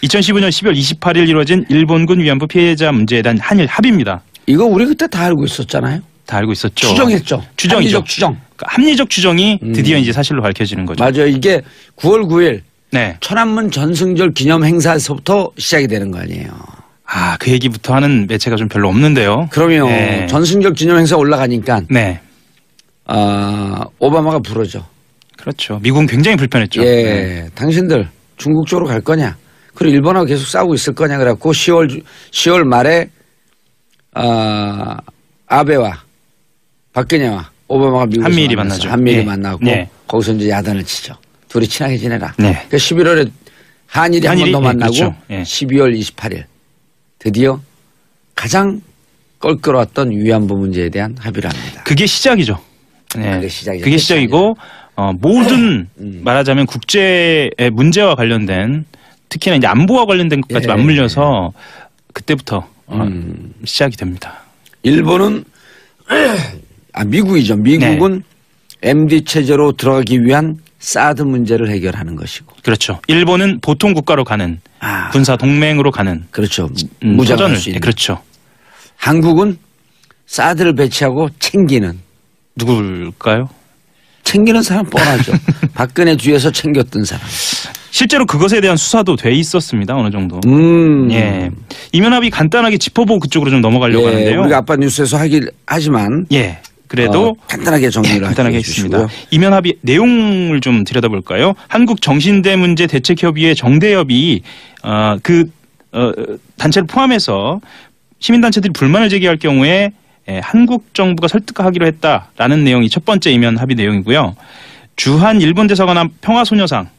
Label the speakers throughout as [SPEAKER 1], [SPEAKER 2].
[SPEAKER 1] 2015년 12월 28일 이루어진 일본군 위안부 피해자 문제에 대한 한일 합의입니다.
[SPEAKER 2] 이거 우리 그때 다 알고 있었잖아요.
[SPEAKER 1] 다 알고 있었죠.
[SPEAKER 2] 추정했죠.
[SPEAKER 1] 추정이죠.
[SPEAKER 2] 합리적 추정.
[SPEAKER 1] 그러니까 합리적 추정이 드디어 이제 사실로 밝혀지는 거죠.
[SPEAKER 2] 맞아요. 이게 9월 9일
[SPEAKER 1] 네.
[SPEAKER 2] 천안문 전승절 기념 행사에서부터 시작이 되는 거 아니에요.
[SPEAKER 1] 아, 그 얘기부터 하는 매체가 좀 별로 없는데요.
[SPEAKER 2] 그러면
[SPEAKER 1] 네.
[SPEAKER 2] 전승절 기념 행사 올라가니까
[SPEAKER 1] 네.
[SPEAKER 2] 오바마가 부르죠.
[SPEAKER 1] 그렇죠. 미국은 굉장히 불편했죠.
[SPEAKER 2] 예,
[SPEAKER 1] 네.
[SPEAKER 2] 당신들 중국 쪽으로 갈 거냐? 그리고 일본하고 계속 싸우고 있을 거냐? 그래갖고 10월 말에 아베와 박근혜와 오바마가 미국에서
[SPEAKER 1] 한미일이 만나죠.
[SPEAKER 2] 한미일이
[SPEAKER 1] 예.
[SPEAKER 2] 만나고
[SPEAKER 1] 네.
[SPEAKER 2] 거기서 이제 야단을 치죠. 둘이 친하게 지내라.
[SPEAKER 1] 네.
[SPEAKER 2] 그러니까 11월에 한일이 한 번 더 만나고
[SPEAKER 1] 그렇죠. 예.
[SPEAKER 2] 12월 28일 드디어 가장 껄끄러웠던 위안부 문제에 대한 합의를 합니다.
[SPEAKER 1] 그게 시작이죠. 네.
[SPEAKER 2] 그게
[SPEAKER 1] 시작이고 모든 말하자면 국제의 문제와 관련된 특히나 이제 안보와 관련된 것까지 맞물려서 그때부터 시작이 됩니다.
[SPEAKER 2] 일본은 미국이죠. 미국은 MD 체제로 들어가기 위한 사드 문제를 해결하는 것이고.
[SPEAKER 1] 그렇죠. 일본은 보통 국가로 가는 군사 동맹으로 가는.
[SPEAKER 2] 그렇죠. 무장할 수 있는.
[SPEAKER 1] 그렇죠.
[SPEAKER 2] 한국은 사드를 배치하고 챙기는.
[SPEAKER 1] 누굴까요?
[SPEAKER 2] 챙기는 사람 뻔하죠. 박근혜 뒤에서 챙겼던 사람.
[SPEAKER 1] 실제로 그것에 대한 수사도 돼 있었습니다. 어느 정도. 예. 이면합의 간단하게 짚어보고 그쪽으로 좀 넘어가려고 하는데요.
[SPEAKER 2] 우리가 아빠 뉴스에서 하지만.
[SPEAKER 1] 예. 그래도
[SPEAKER 2] 간단하게 정리를
[SPEAKER 1] 간단하게 했습니다. 이면합의 내용을 좀 들여다볼까요? 한국정신대문제대책협의회 정대협이 단체를 포함해서 시민단체들이 불만을 제기할 경우에 한국 정부가 설득하기로 했다라는 내용이 첫 번째 이면 합의 내용이고요. 주한 일본 대사관 앞 평화소녀상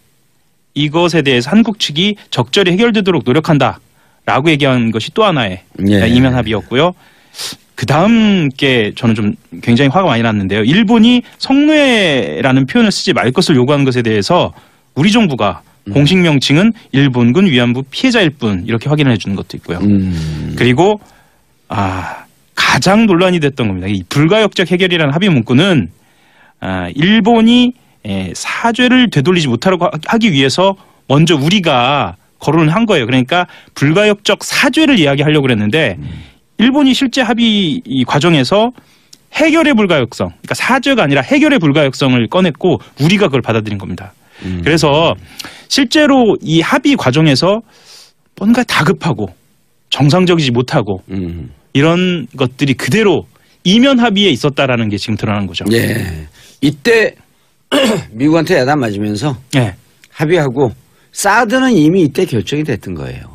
[SPEAKER 1] 이것에 대해서 한국 측이 적절히 해결되도록 노력한다라고 얘기한 것이 또 하나의 이면 합의였고요. 그 다음 게 저는 좀 굉장히 화가 많이 났는데요. 일본이 성노예라는 표현을 쓰지 말 것을 요구하는 것에 대해서 우리 정부가 공식 명칭은 일본군 위안부 피해자일 뿐 이렇게 확인을 해주는 것도 있고요. 그리고 가장 논란이 됐던 겁니다. 이 불가역적 해결이라는 합의 문구는 일본이 사죄를 되돌리지 못하려고 하기 위해서 먼저 우리가 거론을 한 거예요. 그러니까 불가역적 사죄를 이야기하려고 그랬는데 일본이 실제 합의 과정에서 해결의 불가역성, 그러니까 사죄가 아니라 해결의 불가역성을 꺼냈고 우리가 그걸 받아들인 겁니다. 그래서 실제로 이 합의 과정에서 뭔가 다급하고 정상적이지 못하고 이런 것들이 그대로 이면 합의에 있었다라는 게 지금 드러나는 거죠.
[SPEAKER 2] 예. 이때 미국한테 야단 맞으면서 합의하고 사드는 이미 이때 결정이 됐던 거예요.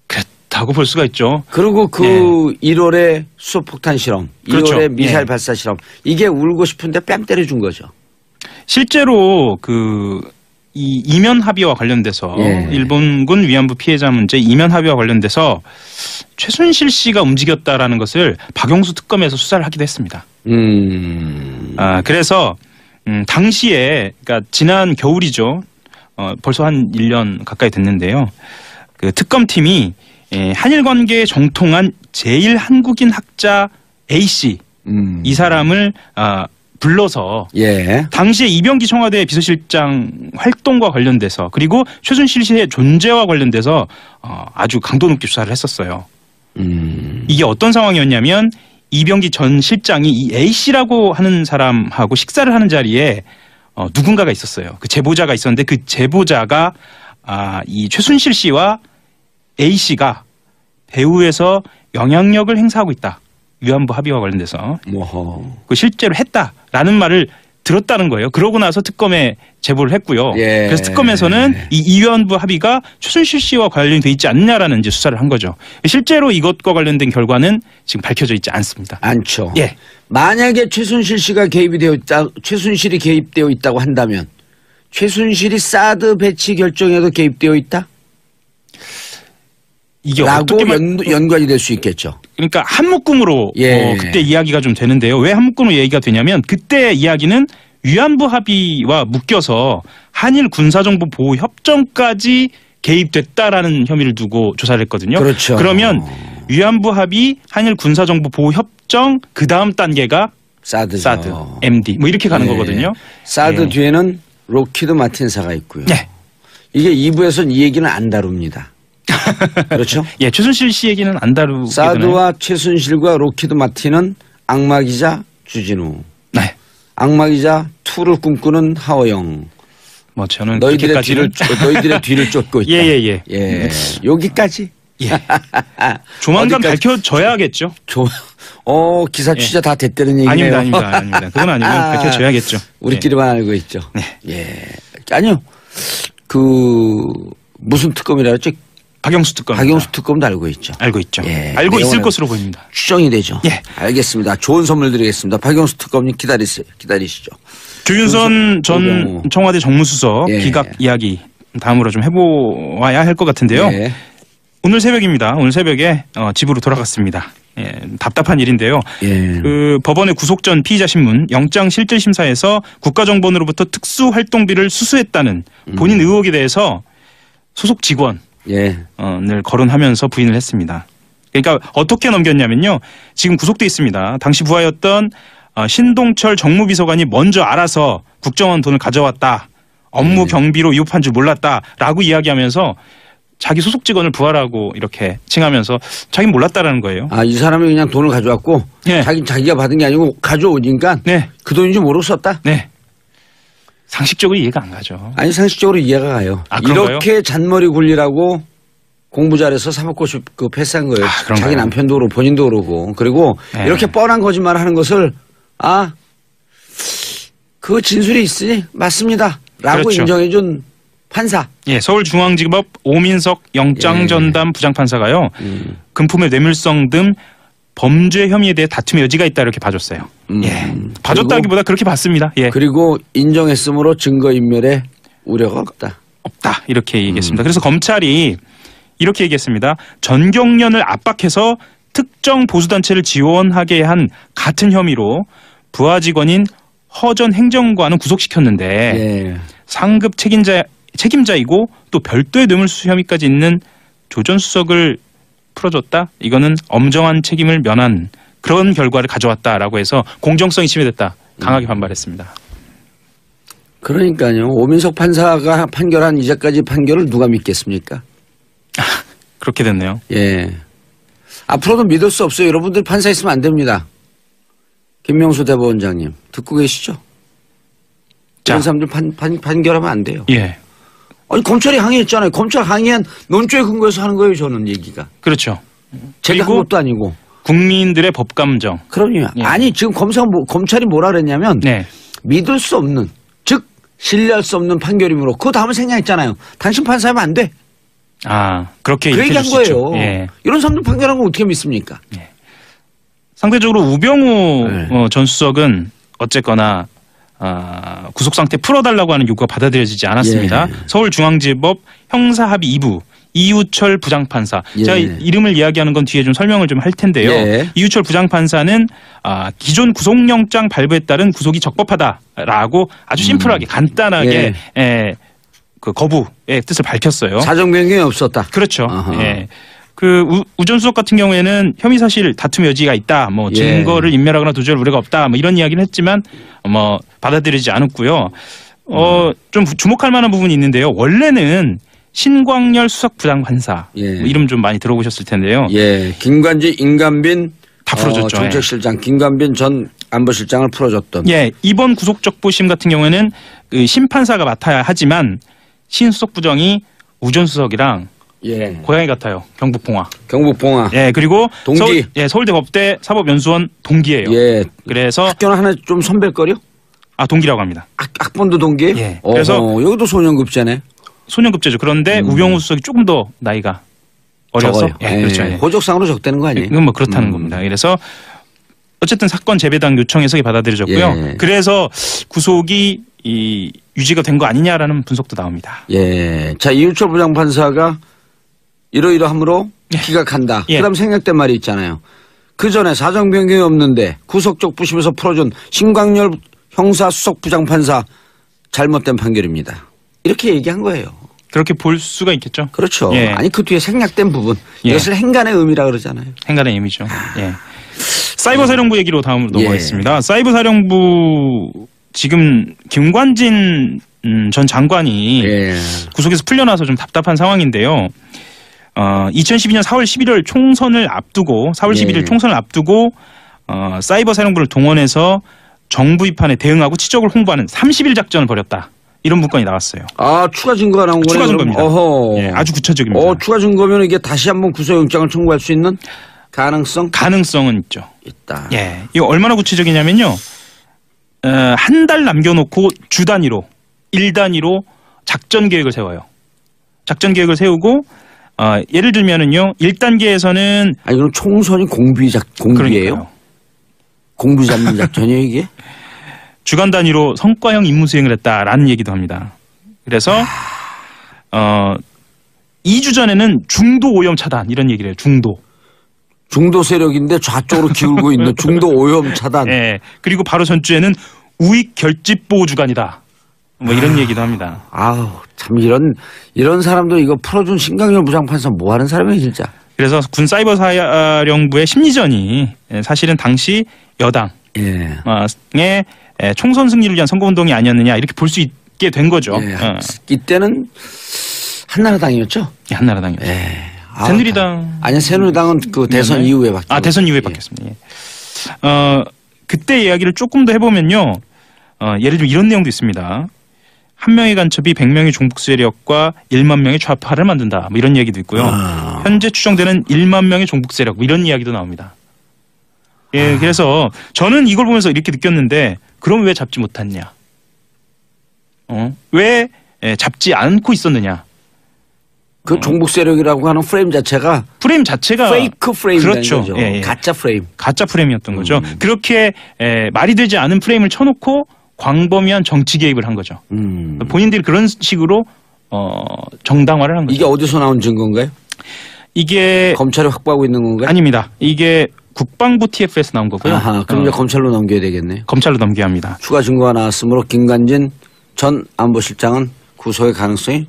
[SPEAKER 1] 그렇다고 볼 수가 있죠.
[SPEAKER 2] 그리고 1월에 수소폭탄 실험,
[SPEAKER 1] 그렇죠.
[SPEAKER 2] 2월에 미사일 발사 실험 이게 울고 싶은데 뺨 때려준 거죠.
[SPEAKER 1] 실제로 이 이면 합의와 관련돼서 일본군 위안부 피해자 문제 이면 합의와 관련돼서 최순실 씨가 움직였다라는 것을 박영수 특검에서 수사를 하기도 했습니다. 그래서 당시에 그러니까 지난 겨울이죠. 벌써 한 1년 가까이 됐는데요. 그 특검팀이 한일 관계에 정통한 제일 한국인 학자 A 씨 이 사람을 불러서 당시에 이병기 청와대 비서실장 활동과 관련돼서 그리고 최순실 씨의 존재와 관련돼서 아주 강도 높게 수사를 했었어요. 이게 어떤 상황이었냐면 이병기 전 실장이 이 A 씨라고 하는 사람하고 식사를 하는 자리에 누군가가 있었어요. 그 제보자가 있었는데 그 제보자가 이 최순실 씨와 A 씨가 배후에서 영향력을 행사하고 있다. 위안부 합의와 관련돼서 그 실제로 했다라는 말을 들었다는 거예요. 그러고 나서 특검에 제보를 했고요. 그래서 특검에서는 이 위안부 합의가 최순실 씨와 관련이 돼 있지 않느냐라는 이제 수사를 한 거죠. 실제로 이것과 관련된 결과는 지금 밝혀져 있지 않습니다.
[SPEAKER 2] 않죠. 만약에 최순실이 개입되어 있다고 한다면 최순실이 사드 배치 결정에도 개입되어 있다? 이게 어떻게 연관이 될 수 있겠죠.
[SPEAKER 1] 그러니까 한 묶음으로 그때 이야기가 좀 되는데요. 왜 한 묶음으로 얘기가 되냐면 그때 이야기는 위안부 합의와 묶여서 한일 군사정보 보호 협정까지 개입됐다라는 혐의를 두고 조사를 했거든요.
[SPEAKER 2] 그렇죠.
[SPEAKER 1] 그러면 위안부 합의, 한일 군사정보 보호 협정 그 다음 단계가 사드, MD 뭐 이렇게 가는 거거든요.
[SPEAKER 2] 사드 뒤에는 로키드 마틴사가 있고요. 이게 2부에서는 이 얘기는 안 다룹니다. 그렇죠?
[SPEAKER 1] 예, 최순실 씨 얘기는 안 다루게
[SPEAKER 2] 사드와 최순실과 로키드 마틴은 악마기자 주진우. 네. 악마기자 2를 꿈꾸는 하호영.
[SPEAKER 1] 뭐 저는
[SPEAKER 2] 너희들의 뒤를 쫓고 있다.
[SPEAKER 1] 예.
[SPEAKER 2] 여기까지.
[SPEAKER 1] 예. 조만간 밝혀져야겠죠.
[SPEAKER 2] 기사 취재 다 됐다는 얘기네요.
[SPEAKER 1] 아닙니다. 그건 아니고 밝혀져야겠죠.
[SPEAKER 2] 우리끼리만 알고 있죠.
[SPEAKER 1] 네.
[SPEAKER 2] 예. 아니요. 무슨 특검이라 했죠?
[SPEAKER 1] 박영수 특검.
[SPEAKER 2] 박영수 특검도 알고 있죠.
[SPEAKER 1] 알고 있죠.
[SPEAKER 2] 예.
[SPEAKER 1] 알고 있을 것으로 보입니다.
[SPEAKER 2] 추정이 되죠.
[SPEAKER 1] 예.
[SPEAKER 2] 알겠습니다. 좋은 선물 드리겠습니다. 박영수 특검님 기다리시죠.
[SPEAKER 1] 조윤선 전 청와대 정무수석 기각 이야기 다음으로 좀 해보아야 할 것 같은데요.
[SPEAKER 2] 예.
[SPEAKER 1] 오늘 새벽입니다. 오늘 새벽에 집으로 돌아갔습니다. 예, 답답한 일인데요.
[SPEAKER 2] 예.
[SPEAKER 1] 법원의 구속 전 피의자 신문 영장실질심사에서 국가정보원으로부터 특수활동비를 수수했다는 본인 의혹에 대해서 소속 직원을 거론하면서 부인을 했습니다. 그러니까 어떻게 넘겼냐면요. 지금 구속돼 있습니다. 당시 부하였던 신동철 정무비서관이 먼저 알아서 국정원 돈을 가져왔다. 업무 경비로 위협한 줄 몰랐다라고 이야기하면서 자기 소속 직원을 부하라고 이렇게 칭하면서 자기는 몰랐다라는 거예요.
[SPEAKER 2] 이 사람이 그냥 돈을 가져왔고 자기가 받은 게 아니고 가져오니까 그 돈인지 모르고 썼다?
[SPEAKER 1] 네. 상식적으로 이해가 안 가죠.
[SPEAKER 2] 아니 상식적으로 이해가 가요. 이렇게 잔머리 굴리라고 공부 잘해서 사법고시 패스한 거예요. 자기 남편도 그러고 본인도 그러고. 그리고 이렇게 뻔한 거짓말 하는 것을 그 진술이 있으니 맞습니다. 라고 그렇죠. 인정해준 판사.
[SPEAKER 1] 예, 서울중앙지법 오민석 영장전담 부장판사가요. 금품의 뇌물성 등 범죄 혐의에 대해 다툼의 여지가 있다 이렇게 봐줬어요. 예, 봐줬다기보다 그렇게 봤습니다. 예.
[SPEAKER 2] 그리고 인정했으므로 증거인멸에 우려가 없다.
[SPEAKER 1] 이렇게 얘기했습니다. 그래서 검찰이 이렇게 얘기했습니다. 전경련을 압박해서 특정 보수단체를 지원하게 한 같은 혐의로 부하 직원인 허 전 행정관은 구속시켰는데 상급 책임자이고 또 별도의 뇌물수수 혐의까지 있는 조 전 수석을 풀어줬다? 이거는 엄정한 책임을 면한 그런 결과를 가져왔다라고 해서 공정성이 침해됐다. 강하게 반발했습니다.
[SPEAKER 2] 그러니까요. 오민석 판사가 판결한 이제까지 판결을 누가 믿겠습니까?
[SPEAKER 1] 그렇게 됐네요.
[SPEAKER 2] 예. 앞으로도 믿을 수 없어요. 여러분들 판사 있으면 안 됩니다. 김명수 대법원장님 듣고 계시죠? 이런 사람들 판결하면 안 돼요.
[SPEAKER 1] 예.
[SPEAKER 2] 아니 검찰이 항의했잖아요. 검찰 항의한 논조에 근거해서 하는 거예요. 저는 얘기가.
[SPEAKER 1] 그렇죠.
[SPEAKER 2] 제가 한 것도 아니고.
[SPEAKER 1] 국민들의 법감정.
[SPEAKER 2] 그럼요. 예. 아니 지금 검찰이 뭐라 그랬냐면 믿을 수 없는 즉 신뢰할 수 없는 판결이므로 그 다음에 생략했잖아요. 당신 판사하면 안 돼.
[SPEAKER 1] 그렇게
[SPEAKER 2] 그 얘기한 거예요. 예. 이런 사람들 판결한 거 어떻게 믿습니까?
[SPEAKER 1] 예. 상대적으로 우병우 전 수석은 어쨌거나 구속 상태 풀어달라고 하는 요구가 받아들여지지 않았습니다. 서울중앙지법 형사합의 2부 이유철 부장판사. 제가 이름을 이야기하는 건 뒤에 좀 설명을 좀 할 텐데요. 이유철 부장판사는 기존 구속영장 발부에 따른 구속이 적법하다라고 아주 심플하게 간단하게 그 거부의 뜻을 밝혔어요.
[SPEAKER 2] 사정 변경이 없었다.
[SPEAKER 1] 그렇죠. 예. 우 전 수석 같은 경우에는 혐의 사실 다툼 여지가 있다. 증거를 인멸하거나 도주할 우려가 없다. 이런 이야기는 했지만 받아들이지 않았고요. 좀 주목할 만한 부분이 있는데요. 원래는 신광열 수석 부장판사 이름 좀 많이 들어보셨을 텐데요.
[SPEAKER 2] 김관지, 임관빈
[SPEAKER 1] 다 풀어줬죠.
[SPEAKER 2] 정책실장 김관빈 전 안보실장을 풀어줬던.
[SPEAKER 1] 이번 구속적부심 같은 경우에는 그 심판사가 맡아야 하지만 신수석 부정이 우 전 수석이랑 고향이 같아요. 경북봉화. 그리고
[SPEAKER 2] 동기.
[SPEAKER 1] 서울대 법대 사법연수원 동기예요. 그래서
[SPEAKER 2] 학교는 하나 좀 선배거려?
[SPEAKER 1] 동기라고 합니다.
[SPEAKER 2] 학번도 동기예요?
[SPEAKER 1] 그래서
[SPEAKER 2] 여기도 소년급제네.
[SPEAKER 1] 소년급제죠. 그런데 우병우 수석이 조금 더 나이가 어려서. 그렇죠.
[SPEAKER 2] 호적상으로 적대는 거 아니에요?
[SPEAKER 1] 이건 그렇다는 겁니다. 그래서 어쨌든 사건 재배당 요청 해석이 받아들여졌고요. 그래서 구속이 유지가 된 거 아니냐라는 분석도 나옵니다.
[SPEAKER 2] 자, 이유철 부장판사가 이러이러함으로 기각한다. 그다음 생략된 말이 있잖아요. 그 전에 사정 변경이 없는데 구속적 부심에서 풀어준 신광열 형사수석 부장판사 잘못된 판결입니다. 이렇게 얘기한 거예요.
[SPEAKER 1] 그렇게 볼 수가 있겠죠.
[SPEAKER 2] 그렇죠. 아니 그 뒤에 생략된 부분 이것을 행간의 의미라 그러잖아요.
[SPEAKER 1] 행간의 의미죠. 사이버사령부 얘기로 다음으로 넘어가겠습니다. 사이버사령부 지금 김관진 전 장관이
[SPEAKER 2] 예.
[SPEAKER 1] 구속에서 풀려나서 좀 답답한 상황인데요. 2012년 4월 11일 총선을 앞두고 4월 11일 총선을 앞두고 사이버 사령부를 동원해서 정부 비판에 대응하고 치적을 홍보하는 30일 작전을 벌였다. 이런 문건이 나왔어요.
[SPEAKER 2] 아, 추가 증거가 나온 거네요.
[SPEAKER 1] 추가 증거입니다.
[SPEAKER 2] 어허.
[SPEAKER 1] 예, 아주 구체적입니다.
[SPEAKER 2] 추가 증거면 이게 다시 한번 구속영장을 청구할 수 있는
[SPEAKER 1] 가능성은 있죠.
[SPEAKER 2] 있다.
[SPEAKER 1] 예, 이거 얼마나 구체적이냐면요. 한 달 남겨놓고 주 단위로, 일 단위로 작전 계획을 세워요. 작전 계획을 세우고 예를 들면은요, 1단계에서는
[SPEAKER 2] 아니 그럼 총선이 공비예요?
[SPEAKER 1] 그러니까요.
[SPEAKER 2] 공비 잡는 작전이에요 이게?
[SPEAKER 1] 주간 단위로 성과형 임무 수행을 했다라는 얘기도 합니다. 그래서 2주 전에는 중도 오염 차단 이런 얘기를 해요. 중도
[SPEAKER 2] 세력인데 좌쪽으로 기울고 있는 중도 오염 차단.
[SPEAKER 1] 네. 그리고 바로 전주에는 우익 결집 보호 주간이다. 뭐 이런 얘기도 합니다.
[SPEAKER 2] 아우 참 이런 사람도 이거 풀어준 신강렬 부장판사 뭐 하는 사람이에요 진짜.
[SPEAKER 1] 그래서 군 사이버 사령부의 심리전이 사실은 당시 여당의 총선 승리를 위한 선거운동이 아니었느냐 이렇게 볼 수 있게 된 거죠.
[SPEAKER 2] 예, 이때는 한나라당이었죠?
[SPEAKER 1] 예, 한나라당이었죠.
[SPEAKER 2] 예.
[SPEAKER 1] 새누리당.
[SPEAKER 2] 아니 새누리당은 그 대선 이후에 바뀌었어요.
[SPEAKER 1] 대선 이후에 바뀌었습니다. 예. 그때 이야기를 조금 더 해보면요. 예를 들면 이런 내용도 있습니다. 한 명의 간첩이 100명의 종북 세력과 1만 명의 좌파를 만든다. 뭐 이런 얘기도 있고요. 현재 추정되는 1만 명의 종북 세력 뭐 이런 이야기도 나옵니다. 예, 그래서 저는 이걸 보면서 이렇게 느꼈는데 그럼 왜 잡지 못했냐? 왜 잡지 않고 있었느냐?
[SPEAKER 2] 그 종북 세력이라고 하는 프레임 자체가 페이크 프레임이라는
[SPEAKER 1] 그렇죠.
[SPEAKER 2] 거죠.
[SPEAKER 1] 예, 예.
[SPEAKER 2] 가짜
[SPEAKER 1] 프레임이었던 거죠. 그렇게 말이 되지 않은 프레임을 쳐놓고 광범위한 정치 개입을 한 거죠. 본인들이 그런 식으로 정당화를 한 거죠.
[SPEAKER 2] 이게 어디서 나온 증거인가요?
[SPEAKER 1] 이게
[SPEAKER 2] 검찰이 확보하고 있는 건가요?
[SPEAKER 1] 아닙니다. 이게 국방부 TF에서 나온 거고요.
[SPEAKER 2] 아하, 그럼 이제 검찰로 넘겨야 되겠네요.
[SPEAKER 1] 검찰로 넘겨야 합니다.
[SPEAKER 2] 추가 증거가 나왔으므로 김관진 전 안보실장은 구속의 가능성이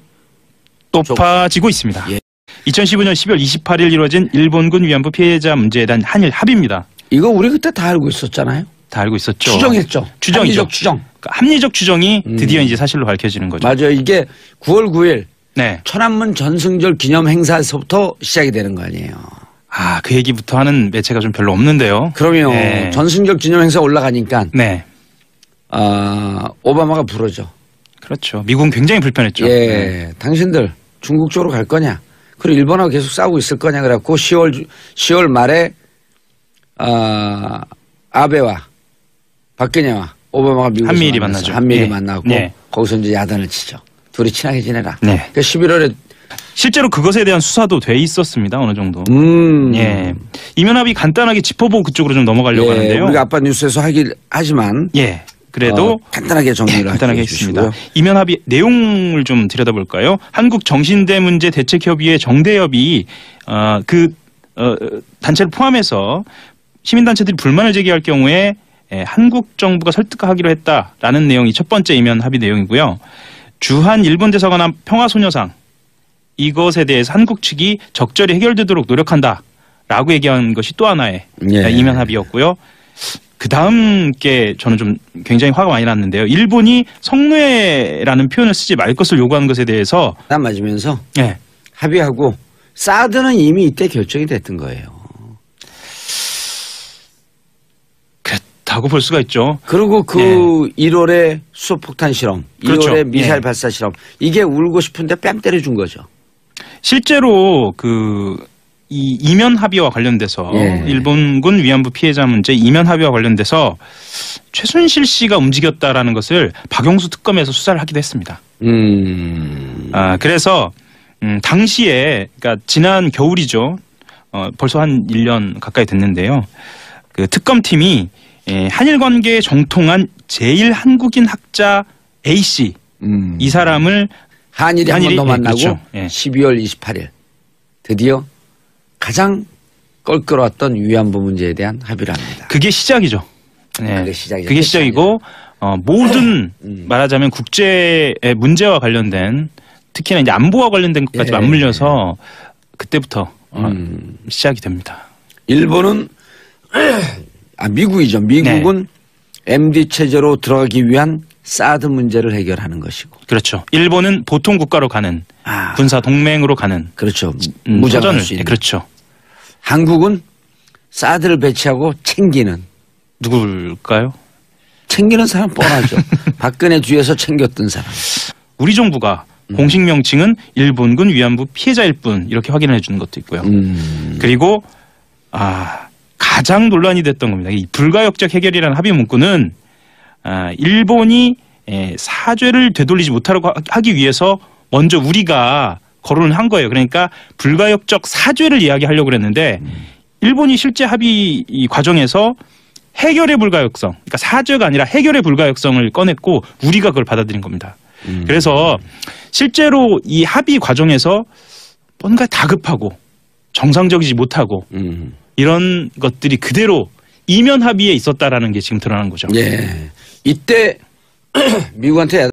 [SPEAKER 1] 높아지고 있습니다.
[SPEAKER 2] 예.
[SPEAKER 1] 2015년 12월 28일 이루어진 일본군 위안부 피해자 문제에 대한 한일 합의입니다.
[SPEAKER 2] 이거 우리 그때 다 알고 있었잖아요.
[SPEAKER 1] 다 알고 있었죠.
[SPEAKER 2] 추정했죠.
[SPEAKER 1] 추정이죠.
[SPEAKER 2] 합리적 추정.
[SPEAKER 1] 그러니까 합리적 추정이 드디어 이제 사실로 밝혀지는 거죠.
[SPEAKER 2] 맞아요. 이게 9월 9일
[SPEAKER 1] 네.
[SPEAKER 2] 천안문 전승절 기념 행사에서부터 시작이 되는 거 아니에요.
[SPEAKER 1] 그 얘기부터 하는 매체가 좀 별로 없는데요.
[SPEAKER 2] 그럼요.
[SPEAKER 1] 네.
[SPEAKER 2] 전승절 기념 행사 올라가니까
[SPEAKER 1] 네.
[SPEAKER 2] 오바마가 부르죠.
[SPEAKER 1] 그렇죠. 미국은 굉장히 불편했죠.
[SPEAKER 2] 예. 당신들 중국 쪽으로 갈 거냐? 그리고 일본하고 계속 싸우고 있을 거냐? 그래갖고 10월 말에 아베와 박근혜와 오바마가 미국에서
[SPEAKER 1] 한미일이 만나죠.
[SPEAKER 2] 한미일이
[SPEAKER 1] 예.
[SPEAKER 2] 만나고
[SPEAKER 1] 네.
[SPEAKER 2] 거기서 이제 야단을 치죠. 둘이 친하게 지내라.
[SPEAKER 1] 네.
[SPEAKER 2] 그러니까 11월에
[SPEAKER 1] 실제로 그것에 대한 수사도 돼 있었습니다. 어느 정도. 예. 이면 합의 간단하게 짚어보고 그쪽으로 좀 넘어가려고 하는데요.
[SPEAKER 2] 우리가 아빠 뉴스에서 하지만
[SPEAKER 1] 예. 그래도
[SPEAKER 2] 간단하게 정리를
[SPEAKER 1] 간단하게
[SPEAKER 2] 해
[SPEAKER 1] 했습니다.
[SPEAKER 2] 주시고요.
[SPEAKER 1] 이면 합의 내용을 좀 들여다볼까요? 한국정신대문제대책협의회 정대협이 단체를 포함해서 시민단체들이 불만을 제기할 경우에 한국 정부가 설득하기로 했다라는 내용이 첫 번째 이면 합의 내용이고요. 주한 일본 대사관 앞 평화소녀상 이것에 대해서 한국 측이 적절히 해결되도록 노력한다라고 얘기한 것이 또 하나의 이면 합의였고요. 그 다음 게 저는 좀 굉장히 화가 많이 났는데요. 일본이 성노예라는 표현을 쓰지 말 것을 요구하는 것에 대해서
[SPEAKER 2] 딱 맞으면서
[SPEAKER 1] 네.
[SPEAKER 2] 합의하고 사드는 이미 이때 결정이 됐던 거예요.
[SPEAKER 1] 그렇다고 볼 수가 있죠.
[SPEAKER 2] 그리고 그 1월에 수소폭탄 실험,
[SPEAKER 1] 그렇죠.
[SPEAKER 2] 2월에 미사일 발사 실험 이게 울고 싶은데 뺨 때려준 거죠.
[SPEAKER 1] 실제로 이 이면 합의와 관련돼서 일본군 위안부 피해자 문제 이면 합의와 관련돼서 최순실 씨가 움직였다라는 것을 박영수 특검에서 수사를 하기도 했습니다. 그래서 당시에 그러니까 지난 겨울이죠. 벌써 한 1년 가까이 됐는데요. 그 특검팀이 한일 관계에 정통한 제1 한국인 학자 A 씨 이 사람을
[SPEAKER 2] 한일이 한 번 더 만나고
[SPEAKER 1] 그렇죠.
[SPEAKER 2] 12월 28일 드디어 가장 껄끄러웠던 위안부 문제에 대한 합의를 합니다.
[SPEAKER 1] 그게 시작이죠. 네. 그게 시작이고 모든 말하자면 국제의 문제와 관련된 특히나 이제 안보와 관련된 것까지 맞물려서 그때부터 시작이 됩니다.
[SPEAKER 2] 일본은 미국이죠. 미국은 MD 체제로 들어가기 위한 사드 문제를 해결하는 것이고.
[SPEAKER 1] 그렇죠. 일본은 보통 국가로 가는 군사 동맹으로 가는.
[SPEAKER 2] 그렇죠. 무장할 수 있는.
[SPEAKER 1] 그렇죠.
[SPEAKER 2] 한국은 사드를 배치하고 챙기는.
[SPEAKER 1] 누굴까요?
[SPEAKER 2] 챙기는 사람 뻔하죠. 박근혜 뒤에서 챙겼던 사람.
[SPEAKER 1] 우리 정부가 공식 명칭은 일본군 위안부 피해자일 뿐 이렇게 확인해 주는 것도 있고요. 그리고 가장 논란이 됐던 겁니다. 이 불가역적 해결이라는 합의 문구는 일본이 사죄를 되돌리지 못하려고 하기 위해서 먼저 우리가 거론을 한 거예요. 그러니까 불가역적 사죄를 이야기하려고 그랬는데 일본이 실제 합의 이 과정에서 해결의 불가역성, 그러니까 사죄가 아니라 해결의 불가역성을 꺼냈고 우리가 그걸 받아들인 겁니다. 그래서 실제로 이 합의 과정에서 뭔가 다급하고 정상적이지 못하고 이런 것들이 그대로 이면 합의에 있었다라는 게 지금 드러난 거죠.
[SPEAKER 2] 예. 이때 미국한테